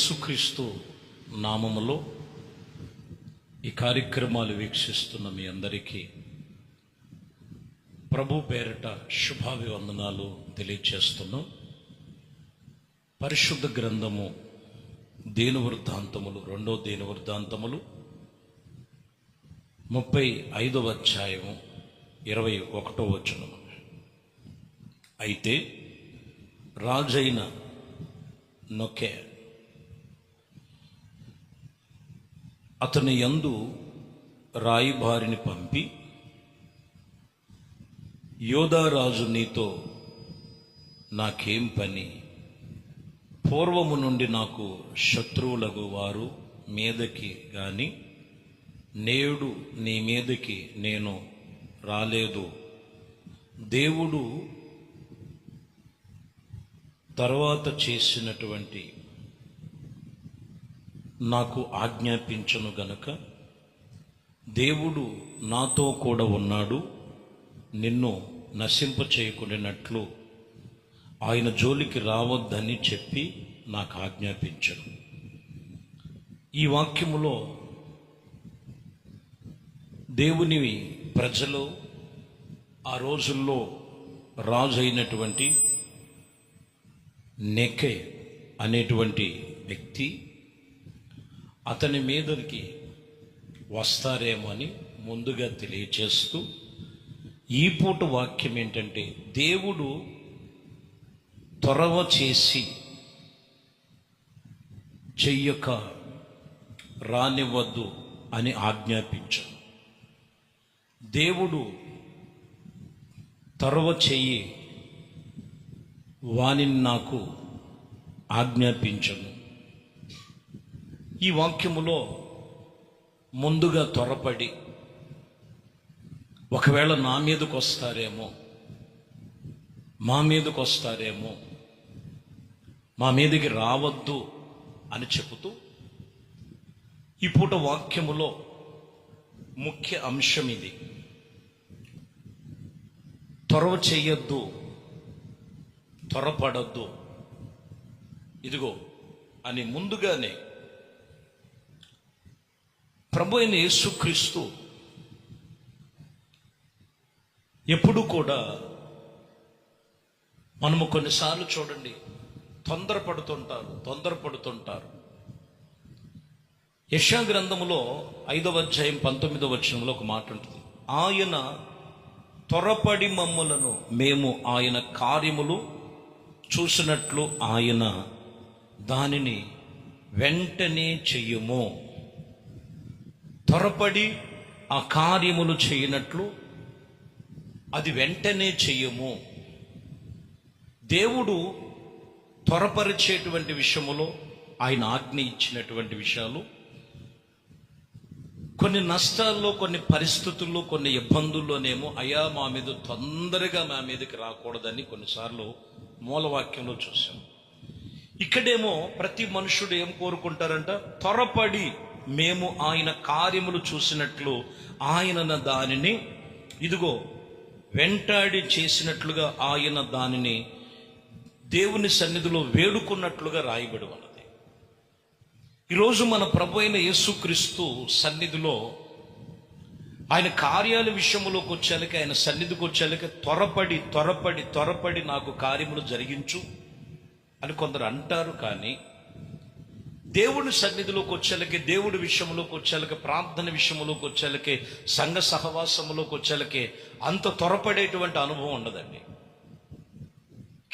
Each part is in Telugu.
యేసుక్రీస్తు నామములో ఈ కార్యక్రమాలు వీక్షిస్తున్న మీ అందరికీ ప్రభు పేరిట శుభాభివందనాలు తెలియచేస్తున్నాం. పరిశుద్ధ గ్రంథము దీనవృత్తాంతములు, 2వ దీనవృత్తాంతములు 35వ అధ్యాయము 21వ వచనము. అయితే రాజైన నొకే అతని యందు రాయబారిని పంపి, యోధారాజు నీతో నాకేం పని? పూర్వము నుండి నాకు శత్రువులకు వారు మీదకి గాని నేడు నీ మీదకి నేను రాలేదు. దేవుడు తర్వాత చేసినటువంటి నాకు ఆజ్ఞాపించను గనుక దేవుడు నాతో కూడా ఉన్నాడు, నిన్ను నశింప చేయకునేటట్లు ఆయన జోలికి రావద్దని చెప్పి నాకు ఆజ్ఞాపించను. ఈ వాక్యములో దేవుని ప్రజలు ఆ రోజుల్లో రాజు అయినటువంటి నెకే అనేటువంటి వ్యక్తి అతని మీదకి వస్తారేమో అని ముందుగా తెలియచేస్తూ, ఈ పూట వాక్యం ఏంటంటే, దేవుడు త్వరవ చేసి చెయ్యక రానివ్వద్దు అని ఆజ్ఞాపించను. దేవుడు త్వరవ చెయ్యి వానిని నాకు ఆజ్ఞాపించను. ఈ వాక్యములో ముందుగా త్వరపడి ఒకవేళ నా మీదకు వస్తారేమో, మా మీదకు వస్తారేమో, మా మీదకి రావద్దు అని చెబుతూ, ఈ పూట వాక్యములో ముఖ్య అంశం ఇది. త్వరవ చెయ్యొద్దు, త్వరపడద్దు, ఇదిగో అని ముందుగానే ప్రభు అయిన యేసుక్రీస్తు ఎప్పుడు కూడా, మనము కొన్నిసార్లు చూడండి తొందరపడుతుంటారు. యెషయా గ్రంథములో 5వ అధ్యాయం 19వ వచనంలో ఒక మాట ఉంటుంది. ఆయన త్వరపడి మమ్ములను మేము ఆయన కార్యములు చూసినట్లు ఆయన దానిని వెంటనే చెయ్యము. త్వరపడి ఆ కార్యములు చేయనట్లు అది వెంటనే చెయ్యము. దేవుడు త్వరపరిచేటువంటి విషయములో ఆయన ఆజ్ఞ ఇచ్చినటువంటి విషయాలు, కొన్ని నష్టాల్లో, కొన్ని పరిస్థితుల్లో, కొన్ని ఇబ్బందుల్లోనేమో అయ్యా మా మీద తొందరగా మా మీదకి రాకూడదని కొన్నిసార్లు మూలవాక్యంలో చూసాం. ఇక్కడేమో ప్రతి మనుషుడు ఏం కోరుకుంటారంట? త్వరపడి మేము ఆయన కార్యములు చూసినట్లు ఆయన దానిని ఇదిగో వెంటాడి చేసినట్లుగా ఆయన దానిని దేవుని సన్నిధిలో వేడుకున్నట్లుగా రాయబడి ఉన్నది. ఈరోజు మన ప్రభు అయిన యేసుక్రీస్తు సన్నిధిలో ఆయన కార్యాల విషయంలోకి వచ్చాక, ఆయన సన్నిధికి వచ్చాక త్వరపడి నాకు కార్యములు జరిగించు అని కొందరు అంటారు. కానీ దేవుని సన్నిధిలోకి వచ్చేలకే, దేవుడి విషయంలోకి వచ్చేలకే, ప్రార్థన విషయంలోకి వచ్చేలకే, సంఘ సహవాసంలోకి వచ్చేలకే అంత త్వరపడేటువంటి అనుభవం ఉండదండి.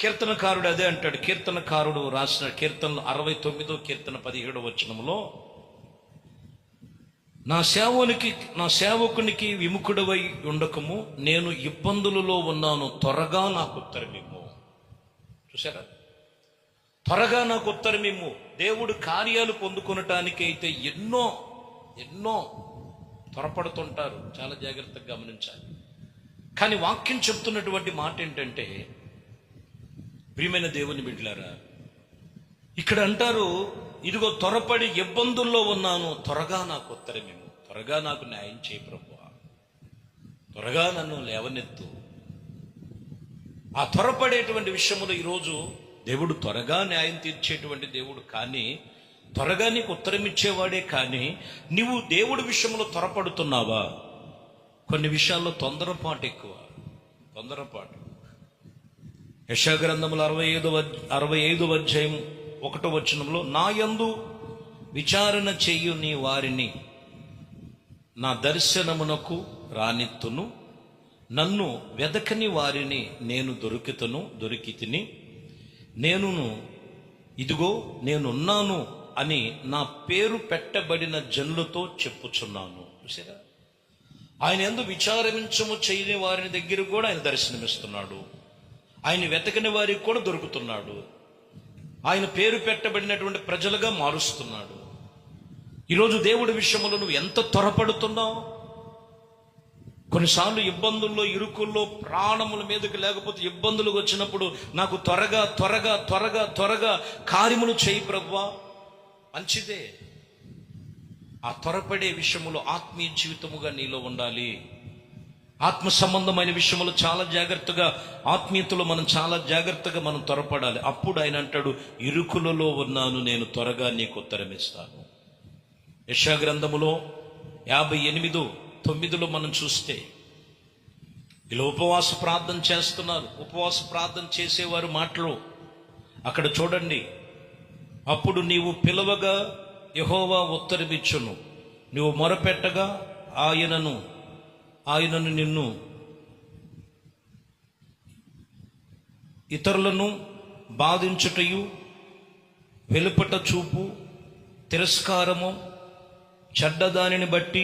కీర్తనకారుడు అదే అంటాడు. కీర్తనకారుడు రాసిన కీర్తనలు 69వ కీర్తన 17వ వచనంలో, నా సేవకునికి విముఖుడవై ఉండకము, నేను ఇబ్బందులలో ఉన్నాను, త్వరగా నాకు ఉత్తరమిమ్ము. చూసారా? త్వరగా నాకు ఉత్తరమిమ్ము. దేవుడు కార్యాలు పొందుకొనటానికి అయితే ఎన్నో త్వరపడుతుంటారు. చాలా జాగ్రత్తగా గమనించాలి. కానీ వాక్యం చెప్తున్నటువంటి మాట ఏంటంటే, ప్రియమైన దేవుని బిడ్డలారా, ఇక్కడ అంటారు, ఇదిగో త్వరపడి ఇబ్బందుల్లో ఉన్నాను, త్వరగా నాకు ఉత్తరమిమ్ము, త్వరగా నాకు న్యాయం చేయి ప్రభువా, త్వరగా నన్ను లేవనెత్తు. ఆ త్వరపడేటువంటి విషయంలో ఈరోజు దేవుడు త్వరగా న్యాయం తీర్చేటువంటి దేవుడు. కానీ త్వరగా నీకు ఉత్తరం ఇచ్చేవాడే, కానీ నీవు దేవుడి విషయంలో త్వరపడుతున్నావా? కొన్ని విషయాల్లో తొందరపాటు ఎక్కువ, తొందరపాటు. యెషయా గ్రంథములు 65వ అధ్యాయం 1వ వచనంలో, నా యందు విచారణ చెయ్యు నీ వారిని నా దర్శనమునకు రానిత్తును, నన్ను వెదకని వారిని నేను దొరికితిని, నేనును ఇదిగో నేనున్నాను అని నా పేరు పెట్టబడిన జనులతో చెప్పుచున్నాను. చూసారా, ఆయన యందు విచారించము చేయని వారిని దగ్గర కూడా ఆయన దర్శనమిస్తున్నాడు. ఆయన వెతకని వారికి కూడా దొరుకుతున్నాడు. ఆయన పేరు పెట్టబడినటువంటి ప్రజలుగా మారుస్తున్నాడు. ఈరోజు దేవుడి విషయంలో నువ్వు ఎంత త్వరపడుతున్నావు? కొన్నిసార్లు ఇబ్బందుల్లో, ఇరుకుల్లో, ప్రాణముల మీదకి లేకపోతే ఇబ్బందులు వచ్చినప్పుడు నాకు త్వరగా త్వరగా త్వరగా త్వరగా కార్యములు చేయి ప్రభువా, మంచిదే. ఆ త్వరపడే విషయములో ఆత్మీయ జీవితముగా నీలో ఉండాలి. ఆత్మ సంబంధమైన విషయములు చాలా జాగ్రత్తగా, ఆత్మీయతలో మనం చాలా జాగ్రత్తగా మనం త్వరపడాలి. అప్పుడు ఆయన అంటాడు, ఇరుకులలో ఉన్నాను, నేను త్వరగా నీకు ఉత్తరం ఇస్తాను. యెషయా గ్రంథములో 58:9 మనం చూస్తే, ఇలా ఉపవాస ప్రార్థన చేస్తున్నారు. ఉపవాస ప్రార్థన చేసేవారు మాటలు అక్కడ చూడండి. అప్పుడు నీవు పిలవగా యెహోవా ఉత్తరమిచ్చును, నీవు మొరపెట్టగా ఆయనను నిన్ను ఇతరులను బాధించుటయు, వెలుపట చూపు, తిరస్కారము, చెడ్డదానిని బట్టి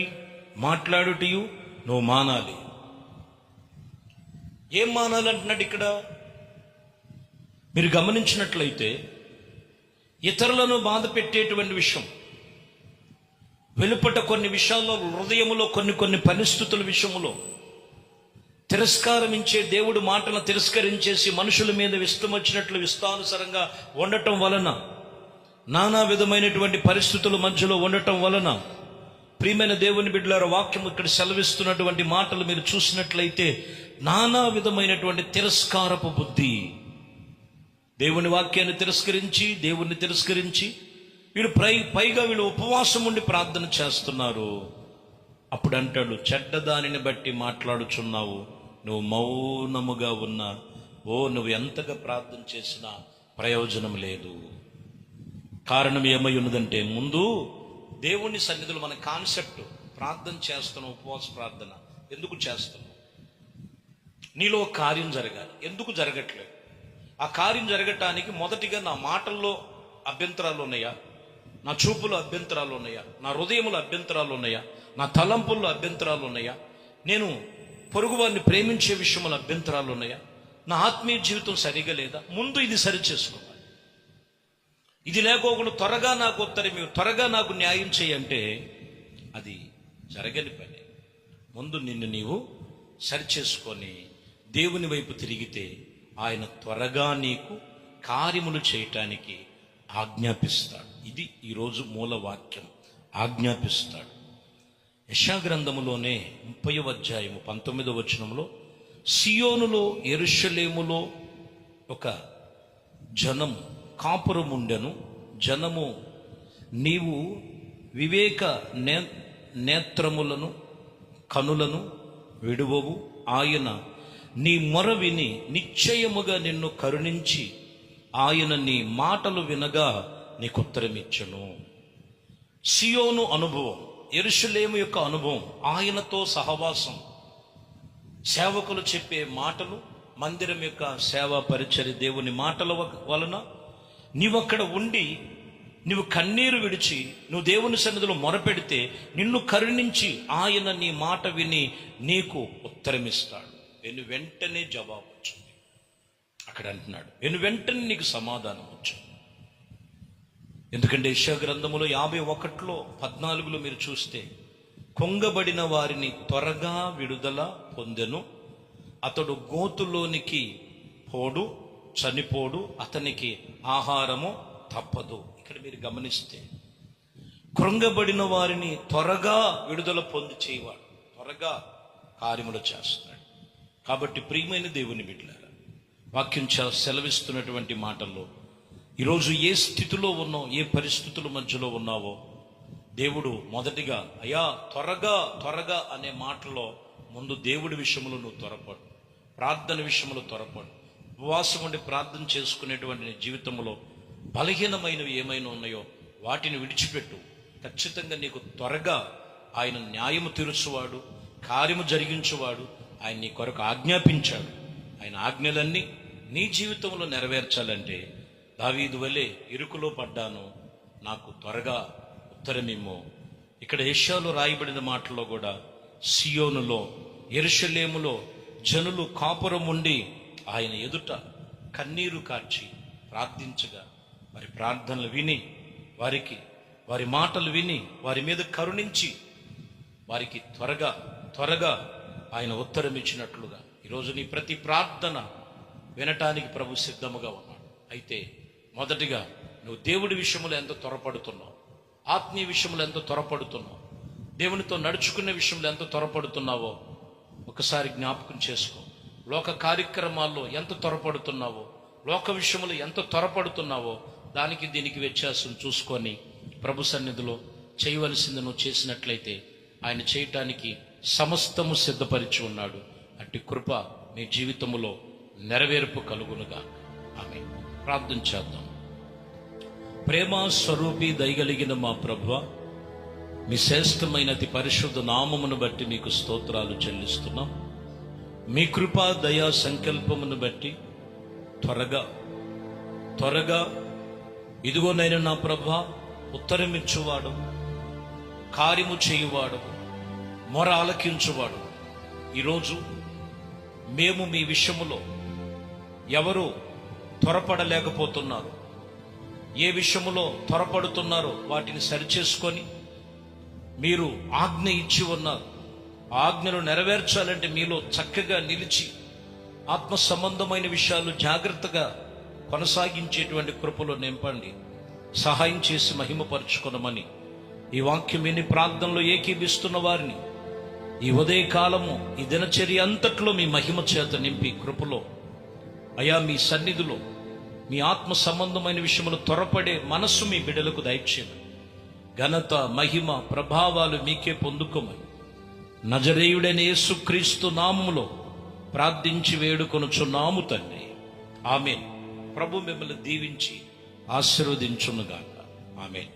మాట్లాడుటయు నువ్వు మానాలి. ఏం మానాలంటున్నాడు ఇక్కడ? మీరు గమనించినట్లయితే ఇతరులను బాధ పెట్టేటువంటి విషయం, వెలుపట కొన్ని విషయాల్లో, హృదయములో కొన్ని పరిస్థితుల విషయములో తిరస్కారమించే, దేవుడు మాటలను తిరస్కరించేసి మనుషుల మీద ఇష్టం వచ్చినట్లు ఇష్టానుసారంగా ఉండటం వలన, నానా విధమైనటువంటి పరిస్థితుల మధ్యలో ఉండటం వలన, ప్రియమైన దేవుని బిడ్డలారా, వాక్యం ఇక్కడ సెలవిస్తున్నటువంటి మాటలు మీరు చూసినట్లయితే నానా విధమైనటువంటి తిరస్కారపు బుద్ధి, దేవుని వాక్యాన్ని తిరస్కరించి, దేవుణ్ణి తిరస్కరించి వీళ్ళు పైగా వీళ్ళు ఉపవాసం ఉండి ప్రార్థన చేస్తున్నారు. అప్పుడు అంటాడు, చెడ్డదానిని బట్టి మాట్లాడుచున్నావు, నువ్వు మౌనముగా ఉన్నా, నువ్వు ఎంతగా ప్రార్థన చేసినా ప్రయోజనం లేదు. కారణం ఏమై ఉన్నదంటే, ముందు దేవుని సన్నిధిలో మన కాన్సెప్ట్, ప్రార్థన చేస్తున్నాం, ఉపవాస ప్రార్థన ఎందుకు చేస్తున్నాం? నీలో కార్యం జరగాలి. ఎందుకు జరగట్లేదు? ఆ కార్యం జరగటానికి మొదటిగా నా మాటల్లో అభ్యంతరాలు ఉన్నాయా? నా చూపులో అభ్యంతరాలు ఉన్నాయా? నా హృదయంలో అభ్యంతరాలు ఉన్నాయా? నా తలంపుల్లో అభ్యంతరాలు ఉన్నాయా? నేను పొరుగువారిని ప్రేమించే విషయంలో అభ్యంతరాలు ఉన్నాయా? నా ఆత్మీయ జీవితం సరిగా లేదా? ముందు ఇది సరి చేసుకోవాలి. ఇది లేకోకుండా త్వరగా నాకు ఉత్తరం, త్వరగా నాకు న్యాయం చేయంటే అది జరగని పని. ముందు నిన్ను నీవు సరిచేసుకొని దేవుని వైపు తిరిగితే ఆయన త్వరగా నీకు కార్యములు చేయటానికి ఆజ్ఞాపిస్తాడు. ఇది ఈరోజు మూల వాక్యం, ఆజ్ఞాపిస్తాడు. యెషయా గ్రంథములోనే 30వ అధ్యాయము 19వ వచనంలో, సియోనులో, యెరూషలేములో ఒక జనము కాపురముండెను. జనము, నీవు వివేక నేత్రములను, కనులను విడువవు. ఆయన నీ మొర విని నిశ్చయముగా నిన్ను కరుణించి, ఆయన నీ మాటలు వినగా నీకు ఉత్తరమిచ్చును. సియోను అనుభవం, యెరూషలేము యొక్క అనుభవం, ఆయనతో సహవాసం, సేవకులు చెప్పే మాటలు, మందిరం యొక్క సేవా పరిచర్య, దేవుని మాటల వలన నీవక్కడ ఉండి నువ్వు కన్నీరు విడిచి నువ్వు దేవుని సన్నిధిలో మొరపెడితే నిన్ను కరుణించి ఆయన నీ మాట విని నీకు ఉత్తరమిస్తాడు. వెంటనే జవాబు వచ్చింది. అక్కడ అంటున్నాడు, వెంటనే నీకు సమాధానం వచ్చింది. ఎందుకంటే యెషయా గ్రంథములో 51:14 మీరు చూస్తే, కొంగబడిన వారిని త్వరగా విడుదల పొందెను, అతడు గోతులోనికి పోడు, చనిపోడు, అతనికి ఆహారము తప్పదు. ఇక్కడ మీరు గమనిస్తే, కృంగబడిన వారిని త్వరగా విడుదల పొంది చేయవాడు, త్వరగా కార్యములు చేస్తాడు. కాబట్టి ప్రియమైన దేవుని బిడ్డలారా, వాక్యం సెలవిస్తున్నటువంటి మాటల్లో ఈరోజు ఏ స్థితిలో ఉన్నావు, ఏ పరిస్థితుల మధ్యలో ఉన్నావో దేవుడు మొదటిగా అయ్యా త్వరగా త్వరగా అనే మాటలో ముందు దేవుడి విషయంలో నువ్వు త్వరపడు, ప్రార్థన విషయంలో త్వరపడు. ఉపవాసం ఉండి ప్రార్థన చేసుకునేటువంటి నీ జీవితంలో బలహీనమైనవి ఏమైనా ఉన్నాయో వాటిని విడిచిపెట్టు. ఖచ్చితంగా నీకు త్వరగా ఆయన న్యాయము తీర్చువాడు, కార్యము జరిగించువాడు. ఆయన నీ కొరకు ఆజ్ఞాపించాడు. ఆయన ఆజ్ఞలన్నీ నీ జీవితంలో నెరవేర్చాలంటే దావీదు వలె ఇరుకులో పడ్డాను, నాకు త్వరగా ఉత్తరమిమ్మో. ఇక్కడ యెషయాలో రాయబడిన మాటల్లో కూడా సియోనులో యెరూషలేములో జనులు కాపురం ఉండి ఆయన ఎదుట కన్నీరు కార్చి ప్రార్థించగా వారి ప్రార్థనలు విని వారి మాటలు విని వారి మీద కరుణించి వారికి త్వరగా త్వరగా ఆయన ఉత్తరం ఇచ్చినట్లుగా ఈరోజు నీ ప్రతి ప్రార్థన వినటానికి ప్రభు సిద్ధముగా ఉన్నాడు. అయితే మొదటిగా నువ్వు దేవుడి విషయంలో ఎంత త్వరపడుతున్నావు, ఆత్మీయ విషయంలో ఎంత త్వరపడుతున్నావు, దేవునితో నడుచుకునే విషయంలో ఎంత త్వరపడుతున్నావో ఒకసారి జ్ఞాపకం చేసుకో. లోక కార్యక్రమాల్లో ఎంత త్వరపడుతున్నావో, లోక విషయంలో ఎంత త్వరపడుతున్నావో దానికి దీనికి వ్యత్యాసం చూసుకొని ప్రభు సన్నిధిలో చేయవలసింది నువ్వు చేసినట్లయితే ఆయన చేయటానికి సమస్తము సిద్ధపరిచి ఉన్నాడు. అట్టి కృప నీ జీవితములో నెరవేర్పు కలుగునుగా. ఆమె ప్రార్థన చేద్దాం. ప్రేమ స్వరూపి దయగలిగిన మా ప్రభువా, మీ శ్రేష్టమైన అతి పరిశుద్ధ నామమును బట్టి మీకు స్తోత్రాలు చెల్లిస్తున్నాం. మీ కృపా దయా సంకల్పమును బట్టి త్వరగా త్వరగా ఇదిగోనైనా నా ప్రభువా ఉత్తరమిచ్చువాడు, కార్యము చేయువాడు, మొర ఆలకించువాడు. ఈరోజు మేము మీ విషయములో ఎవరు త్వరపడలేకపోతున్నారు, ఏ విషయములో త్వరపడుతున్నారో వాటిని సరిచేసుకొని మీరు ఆజ్ఞ ఇచ్చి ఉన్నారు. ఆజ్ఞను నెరవేర్చాలంటే మీలో చక్కగా నిలిచి ఆత్మ సంబంధమైన విషయాలు జాగ్రత్తగా కొనసాగించేటువంటి కృపలో నింపండి. సహాయం చేసి మహిమపరుచుకొనమని ఈ వాక్యం విని ప్రార్థనలో ఏకీభిస్తున్న వారిని ఈ ఉదయకాలము ఈ దినచర్య అంతట్లో మీ మహిమ చేత నింపి కృపలో అయా మీ సన్నిధిలో మీ ఆత్మ సంబంధమైన విషయంలో త్వరపడే మనస్సు మీ బిడ్డలకు దయచేయమని, ఘనత మహిమ ప్రభావాలు మీకే పొందుకోమని నజరేయుడైన యేసుక్రీస్తు నామములో ప్రార్థించి వేడుకొనుచున్నాము తండ్రి. ఆమేన్. ప్రభు మిమ్మల్ని దీవించి ఆశీర్వదించునుగాక. ఆమేన్.